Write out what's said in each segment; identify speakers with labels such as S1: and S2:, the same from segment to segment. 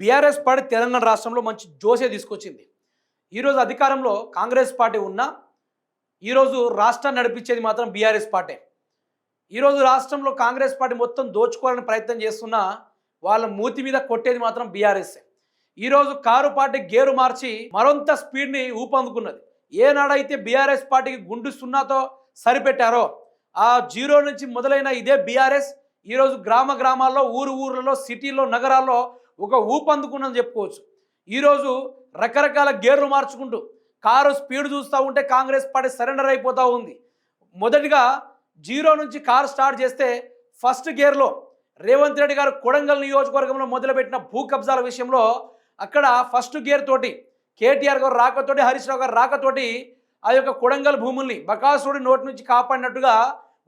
S1: BRS party Telangana రాష్ట్రంలో మంచి జోషే తీసుకొచ్చింది. ఈరోజు అధికారంలో కాంగ్రెస్ పార్టీ ఉన్నా, ఈరోజు రాష్ట్రాన్ని నడిపించేది మాత్రం బీఆర్ఎస్ పార్టీ. ఈరోజు రాష్ట్రంలో కాంగ్రెస్ పార్టీ మొత్తం దోచుకోవాలని ప్రయత్నం చేస్తున్నా, వాళ్ళ మూతి మీద కొట్టేది మాత్రం బీఆర్ఎస్. ఈరోజు కారు పార్టీ గేరు మార్చి మరొంత స్పీడ్ని ఊపందుకున్నది. ఏనాడైతే బీఆర్ఎస్ పార్టీకి గుండు సున్నాతో సరిపెట్టారో ఆ జీరో నుంచి మొదలైన ఇదే బీఆర్ఎస్ ఈరోజు గ్రామ గ్రామాల్లో, ఊర్లలో, సిటీల్లో, నగరాల్లో ఒక ఊపందుకున్నదని చెప్పుకోవచ్చు. ఈరోజు రకరకాల గేర్లు మార్చుకుంటూ కారు స్పీడ్ చూస్తూ ఉంటే కాంగ్రెస్ పార్టీ సరెండర్ అయిపోతూ ఉంది. మొదటిగా జీరో నుంచి కారు స్టార్ట్ చేస్తే ఫస్ట్ గేర్లో రేవంత్ రెడ్డి గారు కొడంగల్ నియోజకవర్గంలో మొదలుపెట్టిన భూ కబ్జాల విషయంలో అక్కడ ఫస్ట్ గేర్ తోటి కేటీఆర్ గారు రాకతోటి, హరీష్ రావు గారు రాకతోటి ఆ యొక్క కొడంగల్ భూముల్ని బకాసుడి నోటి నుంచి కాపాడినట్టుగా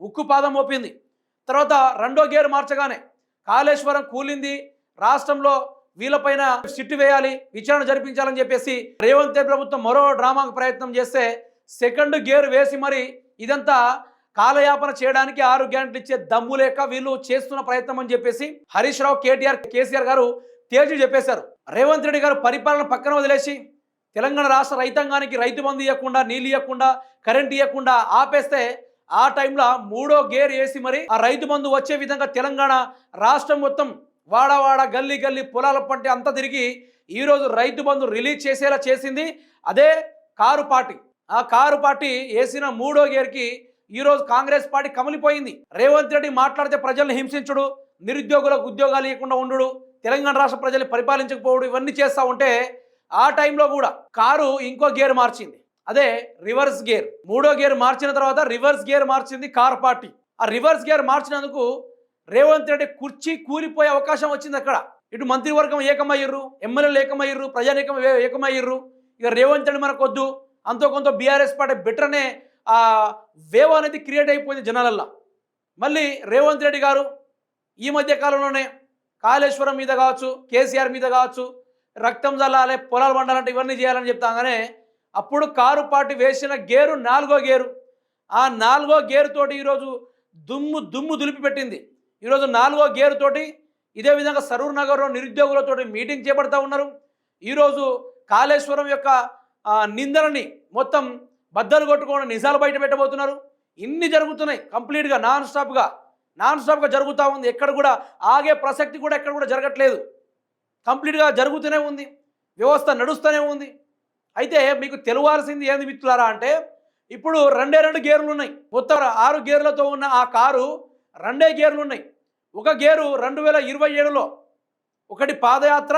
S1: ఉక్కుపాదం మోపింది. తర్వాత రెండో గేర్ మార్చగానే కాళేశ్వరం కూలింది, రాష్ట్రంలో వీళ్ళపైన సిట్టు వేయాలి, విచారణ జరిపించాలని చెప్పేసి రేవంత్ రెడ్డి ప్రభుత్వం మరో డ్రామాకు ప్రయత్నం చేస్తే సెకండ్ గేర్ వేసి మరి ఇదంతా కాలయాపన చేయడానికి 6 గ్యారెంటీలు ఇచ్చే దమ్ము లేక వీళ్ళు చేస్తున్న ప్రయత్నం అని చెప్పేసి హరీష్ రావు, కేసీఆర్ గారు తేల్చి చెప్పేశారు. రేవంత్ రెడ్డి గారు పరిపాలన పక్కన వదిలేసి తెలంగాణ రాష్ట్ర రైతాంగానికి రైతు బంధు ఇవ్వకుండా, నీళ్ళు ఇవ్వకుండా, కరెంట్ ఇవ్వకుండా ఆపేస్తే ఆ టైంలో మూడో గేర్ వేసి మరి ఆ రైతు బంధు వచ్చే విధంగా తెలంగాణ రాష్ట్రం మొత్తం వాడవాడ, గల్లీ గల్లీ, పొలాల పంట అంతా తిరిగి ఈరోజు రైతు బంధు రిలీజ్ చేసేలా చేసింది అదే కారు పార్టీ. ఆ కారు పార్టీ వేసిన మూడో గేర్కి ఈరోజు కాంగ్రెస్ పార్టీ కమిలిపోయింది. రేవంత్ రెడ్డి మాట్లాడితే ప్రజల్ని హింసించుడు, నిరుద్యోగులకు ఉద్యోగాలు ఇవ్వకుండా ఉండు, తెలంగాణ రాష్ట్ర ప్రజల్ని పరిపాలించకపోవడం, ఇవన్నీ చేస్తూ ఉంటే ఆ టైంలో కూడా కారు ఇంకో గేర్ మార్చింది, అదే రివర్స్ గేర్. మూడో గేర్ మార్చిన తర్వాత రివర్స్ గేర్ మార్చింది కారు పార్టీ. ఆ రివర్స్ గేర్ మార్చినందుకు రేవంత్ రెడ్డి కుర్చీ కూలిపోయే అవకాశం వచ్చింది. అక్కడ ఇటు మంత్రివర్గం ఏకమయ్యర్రు, ఎమ్మెల్యేలు ఏకమయ్యర్రు, ప్రజానీకం ఏకమయ్యర్రు. ఇక రేవంత్ రెడ్డి మనకు వద్దు, అంతో కొంత బీఆర్ఎస్ పార్టీ బెటర్ అనే ఆ వేవ్ అనేది క్రియేట్ అయిపోయింది జనాలల్లో. మళ్ళీ రేవంత్ రెడ్డి గారు ఈ మధ్య కాలంలోనే కాళేశ్వరం మీద కావచ్చు, కేసీఆర్ మీద కావచ్చు, రక్తం జల్లాలి, పొలాలు పండాలంటే ఇవన్నీ చేయాలని చెప్తాగానే అప్పుడు కారు పార్టీ వేసిన గేరు 4వ గేరు. ఆ 4వ గేరుతోటి ఈరోజు దుమ్ము దులిపి పెట్టింది. ఈరోజు 4వ గేరుతోటి ఇదే విధంగా సరూర్ నగర్లో నిరుద్యోగులతో మీటింగ్ చేపడతా ఉన్నారు. ఈరోజు కాళేశ్వరం యొక్క నిందలని మొత్తం బద్దలు కొట్టుకోవడం, నిజాలు బయట పెట్టబోతున్నారు. ఇన్ని జరుగుతున్నాయి, కంప్లీట్గా నాన్ స్టాప్గా జరుగుతూ ఉంది. ఎక్కడ కూడా ఆగే ప్రసక్తి కూడా ఎక్కడ కూడా జరగట్లేదు, కంప్లీట్గా జరుగుతూనే ఉంది, వ్యవస్థ నడుస్తూనే ఉంది. అయితే మీకు తెలియాల్సింది ఏంది మిత్రులారా అంటే, ఇప్పుడు 2 గేర్లు ఉన్నాయి. మొత్తం 6 గేర్లతో ఉన్న ఆ కారు 2 గేర్లు ఉన్నాయి. ఒక గేరు 2027లో ఒకటి పాదయాత్ర,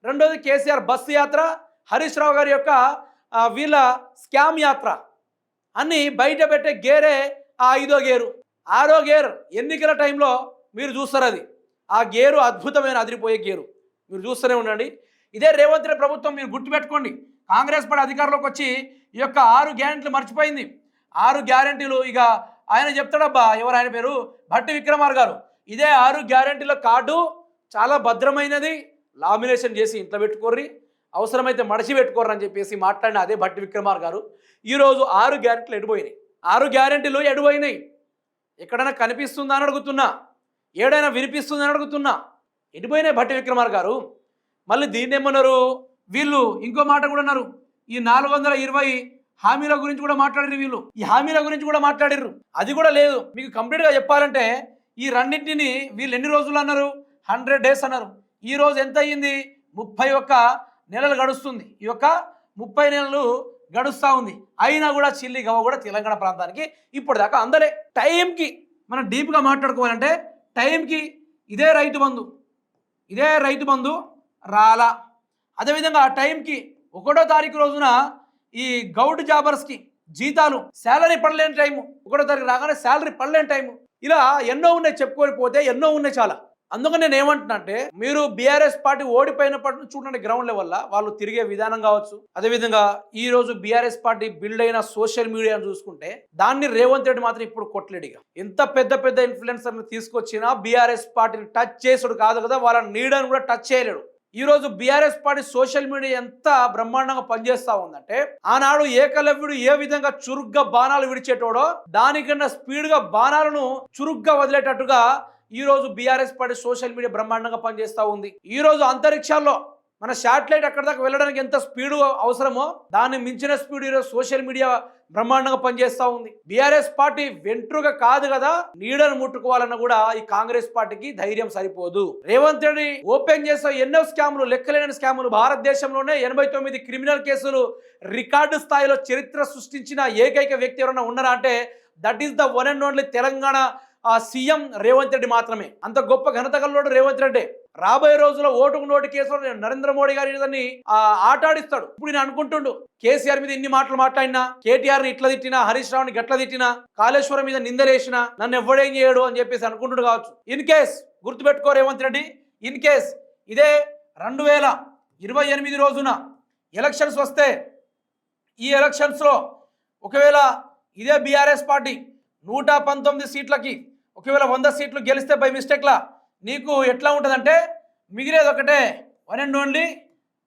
S1: రెండోది కేసీఆర్ బస్సు యాత్ర, హరీష్ రావు గారి యొక్క వీళ్ళ స్కామ్ యాత్ర అన్నీ బయట పెట్టే గేరే ఆ 5వ గేరు. 6వ గేర్ ఎన్నికల టైంలో మీరు చూస్తారు, అది ఆ గేరు అద్భుతమైన అదిరిపోయే గేరు, మీరు చూస్తూనే ఉండండి. ఇదే రేవంత్ రెడ్డి ప్రభుత్వం మీరు గుర్తుపెట్టుకోండి, కాంగ్రెస్ పార్టీ అధికారంలోకి వచ్చి ఈ యొక్క 6 గ్యారెంటీలు మర్చిపోయింది. 6 గ్యారెంటీలు ఇక ఆయన చెప్తాడబ్బా, ఎవరు ఆయన పేరు, భట్టి విక్రమార్ గారు. ఇదే 6 గ్యారెంటీల కార్డు చాలా భద్రమైనది, లామినేషన్ చేసి ఇంట్లో పెట్టుకోర్రి, అవసరమైతే మడిచి పెట్టుకోర్రు అని చెప్పేసి మాట్లాడిన అదే భట్టి విక్రమార్ గారు ఈరోజు 6 గ్యారెంటీలు ఎడిపోయినాయి. 6 గ్యారెంటీలు ఎడిపోయినాయి. ఎక్కడైనా కనిపిస్తుందా అని అడుగుతున్నా, ఏడైనా వినిపిస్తుందని అడుగుతున్నా. ఎడిపోయినాయి భట్టి విక్రమార్ గారు. మళ్ళీ దీన్ని ఏమన్నారు వీళ్ళు, ఇంకో మాట కూడా అన్నారు, ఈ 420 హామీల గురించి కూడా మాట్లాడారు వీళ్ళు, ఈ హామీల గురించి కూడా మాట్లాడారు. అది కూడా లేదు. మీకు కంప్లీట్గా చెప్పాలంటే ఈ రెండింటిని వీళ్ళు ఎన్ని రోజులు అన్నారు, 100 డేస్ అన్నారు. ఈరోజు ఎంత అయ్యింది, 31 నెలలు గడుస్తుంది. ఈ యొక్క 30 నెలలు గడుస్తూ ఉంది. అయినా కూడా చిల్లి గవ్వ కూడా తెలంగాణ ప్రాంతానికి ఇప్పటిదాకా అందలే. టైంకి మనం డీప్గా మాట్లాడుకోవాలంటే టైంకి ఇదే రైతు బంధు రాలా. అదేవిధంగా ఆ టైంకి 1వ తారీఖు రోజున ఈ గౌడ్ జాబర్స్కి జీతాలు, శాలరీ పడలేని టైము, 1వ తారీఖు రాగానే శాలరీ పడలేని టైము, ఇలా ఎన్నో ఉన్నాయి, చెప్పుకొని పోతే ఎన్నో ఉన్నాయి చాలా. అందుకని నేను ఏమంటున్నా అంటే, మీరు బీఆర్ఎస్ పార్టీ ఓడిపోయినప్పటి నుంచి చూడండి గ్రౌండ్ లెవెల్లో వాళ్ళు తిరిగే విధానం కావచ్చు, అదేవిధంగా ఈ రోజు బీఆర్ఎస్ పార్టీ బిల్డ్ అయిన సోషల్ మీడియాను చూసుకుంటే దాన్ని రేవంత్ రెడ్డి మాత్రం ఇప్పుడు కొట్టలేడుగా. ఎంత పెద్ద ఇన్ఫ్లుయెన్సర్ని తీసుకొచ్చినా బీఆర్ఎస్ పార్టీని టచ్ చేసుడు కాదు కదా, వాళ్ళ నీడని కూడా టచ్ చేయలేడు. ఈ రోజు బీఆర్ఎస్ పార్టీ సోషల్ మీడియా ఎంత బ్రహ్మాండంగా పనిచేస్తా ఉందంటే, ఆనాడు ఏకలవ్యుడు ఏ విధంగా చురుగ్గా బాణాలు విడిచేటోడో దానికన్నా స్పీడ్గా బాణాలను చురుగ్గా వదిలేటట్టుగా ఈరోజు బీఆర్ఎస్ పార్టీ సోషల్ మీడియా బ్రహ్మాండంగా పనిచేస్తూ ఉంది. ఈరోజు అంతరిక్షాల్లో మన శాటిలైట్ అక్కడ దాకా వెళ్ళడానికి ఎంత స్పీడ్ అవసరమో దాన్ని మించిన స్పీడ్ ఈరోజు సోషల్ మీడియా బ్రహ్మాండంగా పనిచేస్తూ ఉంది. బీఆర్ఎస్ పార్టీ వెంట్రుగా కాదు కదా, నీడను ముట్టుకోవాలన్న కూడా ఈ కాంగ్రెస్ పార్టీకి ధైర్యం సరిపోదు. రేవంత్ రెడ్డి ఓపెన్ చేసే ఎన్నో స్కాములు, లెక్కలేని స్కాములు, భారతదేశంలోనే 89 క్రిమినల్ కేసులు రికార్డు స్థాయిలో చరిత్ర సృష్టించిన ఏకైక వ్యక్తి ఎవరైనా ఉన్నారా అంటే that is the one and only Telangana CM Revanth Reddy మాత్రమే. అంత గొప్ప ఘనత గల్లోడు రేవంత్ రెడ్డి. రాబోయే రోజుల్లో ఓటుకు నోటు కేసులో నరేంద్ర మోడీ గారి దాన్ని ఆటాడిస్తాడు. ఇప్పుడు నేను అనుకుంటుండు కేసీఆర్ మీద ఇన్ని మాటలు మాట్లాడినా, కేటీఆర్ ని ఇట్లా తిట్టినా, హరీష్ రావుని గట్ల తిట్టినా, కాళేశ్వరం మీద నిందలేసినా నన్ను ఎవడేం చేయడు అని చెప్పేసి అనుకుంటుడు కావచ్చు. ఇన్ కేస్ గుర్తుపెట్టుకో రేవంత్ రెడ్డి, ఇన్ కేస్ ఇదే 2028 రోజున ఎలక్షన్స్ వస్తే ఈ ఎలక్షన్స్లో ఒకవేళ ఇదే బీఆర్ఎస్ పార్టీ 119 సీట్లకి ఒకవేళ 100 సీట్లు గెలిస్తే బై మిస్టేక్లా నీకు ఎట్లా ఉంటుందంటే మిగిలేది ఒకటే one and only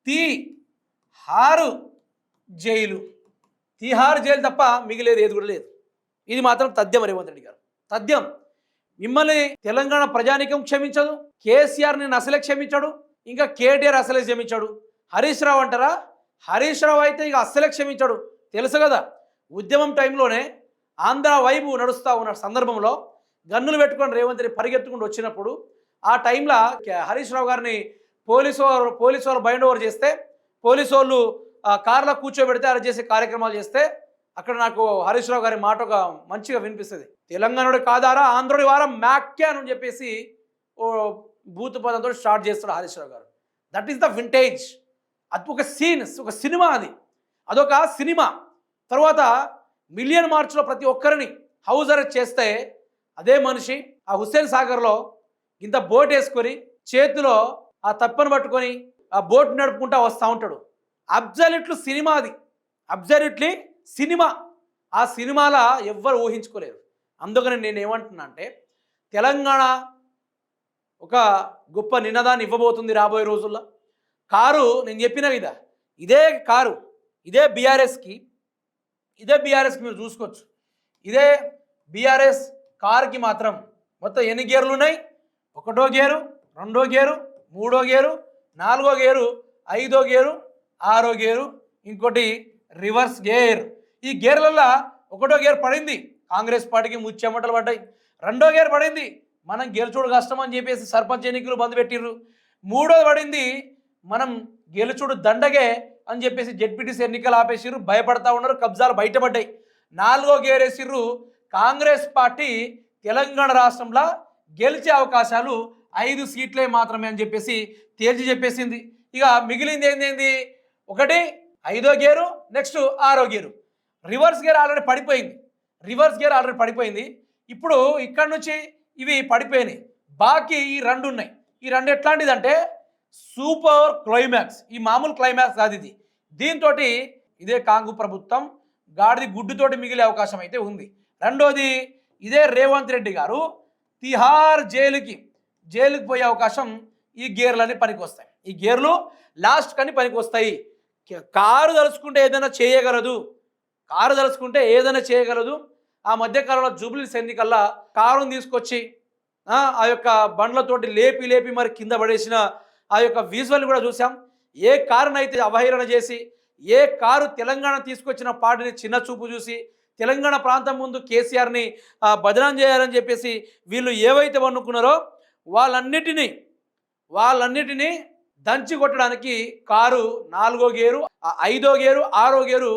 S1: Tihar jail. Tihar jail తప్ప మిగిలేదు ఏది కూడా లేదు. ఇది మాత్రం తథ్యం రేవంత్ రెడ్డి గారు, తథ్యం. మిమ్మల్ని తెలంగాణ ప్రజానికం క్షమించదు, కేసీఆర్ని అసలే క్షమించాడు, ఇంకా కేటీఆర్ అసలే క్షమించాడు. హరీష్ రావు అంటారా, హరీష్ రావు అయితే ఇక అస్సలే క్షమించాడు. తెలుసు కదా, ఉద్యమం టైంలోనే ఆంధ్ర వైపు నడుస్తూ ఉన్న సందర్భంలో గన్నులు పెట్టుకొని రేవంత్ రెడ్డి పరిగెత్తుకుంటూ వచ్చినప్పుడు ఆ టైంలో హరీష్ రావు గారిని పోలీసు వాళ్ళు బైండ్ ఓవర్ చేస్తే, పోలీసు వాళ్ళు కార్లో కూర్చోబెడితే అరెస్ట్ చేసే కార్యక్రమాలు చేస్తే అక్కడ నాకు హరీష్ రావు గారి మాట ఒక మంచిగా వినిపిస్తుంది. తెలంగాణుడి కాదారా ఆంధ్రుడి వారం మ్యాక్యాన్ అని చెప్పేసి ఓ భూత పదంతో స్టార్ట్ చేస్తాడు హరీష్ రావు గారు. That is the vintage. అది ఒక సీన్, ఒక సినిమా, అదొక సినిమా. తర్వాత మిలియన్ మార్చ్లో ప్రతి ఒక్కరిని హౌస్ అరెస్ట్ చేస్తే అదే మనిషి ఆ హుస్సేన్ సాగర్లో ఇంత బోట్ వేసుకొని చేతిలో ఆ తప్పను పట్టుకొని ఆ బోట్ నడుపుకుంటా వస్తూ ఉంటాడు. అబ్జల్యూట్లీ సినిమా, అది అబ్జల్యూట్లీ సినిమా. ఆ సినిమాలో ఎవ్వరు ఊహించుకోలేరు. అందుకని నేను ఏమంటున్నా అంటే తెలంగాణ ఒక గొప్ప నినాదాన్ని ఇవ్వబోతుంది రాబోయే రోజుల్లో. కారు నేను చెప్పిన కదా, ఇదే కారు ఇదే బీఆర్ఎస్కి మీరు చూసుకోవచ్చు. ఇదే బీఆర్ఎస్ కారుకి మాత్రం మొత్తం ఎన్ని గేర్లు ఉన్నాయి? 1వ గేరు, 2వ గేరు, 3వ గేరు, 4వ గేరు, 5వ గేరు, 6వ గేరు, ఇంకోటి రివర్స్ గేర్. ఈ గేర్లలో 1వ గేర్ పడింది కాంగ్రెస్ పార్టీకి ముచ్చెమటలు పడ్డాయి. 2వ గేర్ పడింది మనం గెలుచుడు కష్టం అని చెప్పేసి సర్పంచ్ ఎన్నికలు బంద్ పెట్టిర్రు. 3వది పడింది మనం గెలుచుడు దండగే అని చెప్పేసి జెడ్పీటీసీ ఎన్నికలు ఆపేసిర్రు, భయపడతా ఉన్నారు, కబ్జాలు బయటపడ్డాయి. 4వ గేర్ వేసిర్రు. కాంగ్రెస్ పార్టీ తెలంగాణ రాష్ట్రంలో గెలిచే అవకాశాలు 5 సీట్లే మాత్రమే అని చెప్పేసి తేల్చి చెప్పేసింది. ఇక మిగిలింది ఏంది? ఒకటి 5వ గేరు, నెక్స్ట్ 6వ గేరు. రివర్స్ గేర్ ఆల్రెడీ పడిపోయింది. ఇప్పుడు ఇక్కడ నుంచి ఇవి పడిపోయినాయి, బాకీ ఈ 2 ఉన్నాయి. ఈ 2 ఎట్లాంటిదంటే సూపర్ క్లైమాక్స్. ఈ మామూలు క్లైమాక్స్ కాదు ఇది. దీంతో ఇదే కాంగు ప్రభుత్వం గాడిది గుడ్డుతోటి మిగిలే అవకాశం అయితే ఉంది. రెండోది ఇదే రేవంత్ రెడ్డి గారు తిహార్ జైలుకి పోయే అవకాశం ఈ గేర్లన్నీ పనికొస్తాయి. ఈ గేర్లు లాస్ట్ కానీ పనికొస్తాయి. కారు తలుచుకుంటే ఏదైనా చేయగలదు. ఆ మధ్యకాలంలో జూబ్లీస్ ఎన్నికల్లా కారుని తీసుకొచ్చి ఆ యొక్క బండ్లతోటి లేపి మరి కింద పడేసిన ఆ యొక్క విజువల్ కూడా చూసాం. ఏ కారునైతే అవహేళన చేసి, ఏ కారు తెలంగాణ తీసుకొచ్చిన పార్టీని చిన్న చూపు చూసి తెలంగాణ ప్రాంతం ముందు కేసీఆర్ని బదనాం చేయాలని చెప్పేసి వీళ్ళు ఏవైతే అనుకున్నారో వాళ్ళన్నిటినీ దంచి కొట్టడానికి కారు 4వ గేరు, 5వ గేరు, 6వ గేరు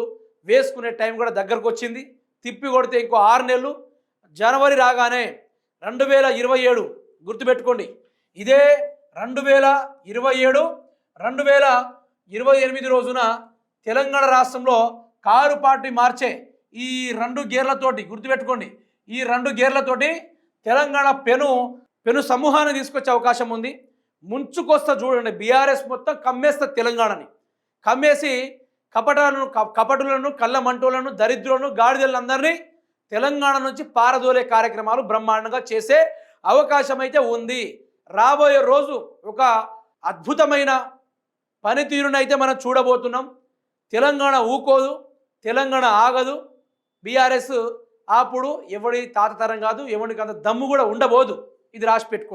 S1: వేసుకునే టైం కూడా దగ్గరకు వచ్చింది. తిప్పి కొడితే ఇంకో 6 నెలలు, జనవరి రాగానే 2027 గుర్తుపెట్టుకోండి. ఇదే 2027, 2028 రోజున తెలంగాణ రాష్ట్రంలో కారు పార్టీ మార్చే ఈ 2 గేర్లతోటి గుర్తుపెట్టుకోండి. ఈ 2 గేర్లతోటి తెలంగాణ పెను సమూహాన్ని తీసుకొచ్చే అవకాశం ఉంది. ముంచుకొస్తా చూడండి. బీఆర్ఎస్ మొత్తం కమ్మేస్తా, తెలంగాణని కమ్మేసి కపటులను, కళ్ళమంటోలను, దరిద్రులను, గాడిదలందరినీ తెలంగాణ నుంచి పారదోలే కార్యక్రమాలు బ్రహ్మాండంగా చేసే అవకాశం అయితే ఉంది. రాబోయే రోజు ఒక అద్భుతమైన పనితీరునైతే మనం చూడబోతున్నాం. తెలంగాణ ఊకోదు, తెలంగాణ ఆగదు. బీఆర్ఎస్ అప్పుడు ఎవడి తాతతరం కాదు, ఎవరికి అంత దమ్ము కూడా ఉండబోదు. ఇది రాసి పెట్టుకోండి.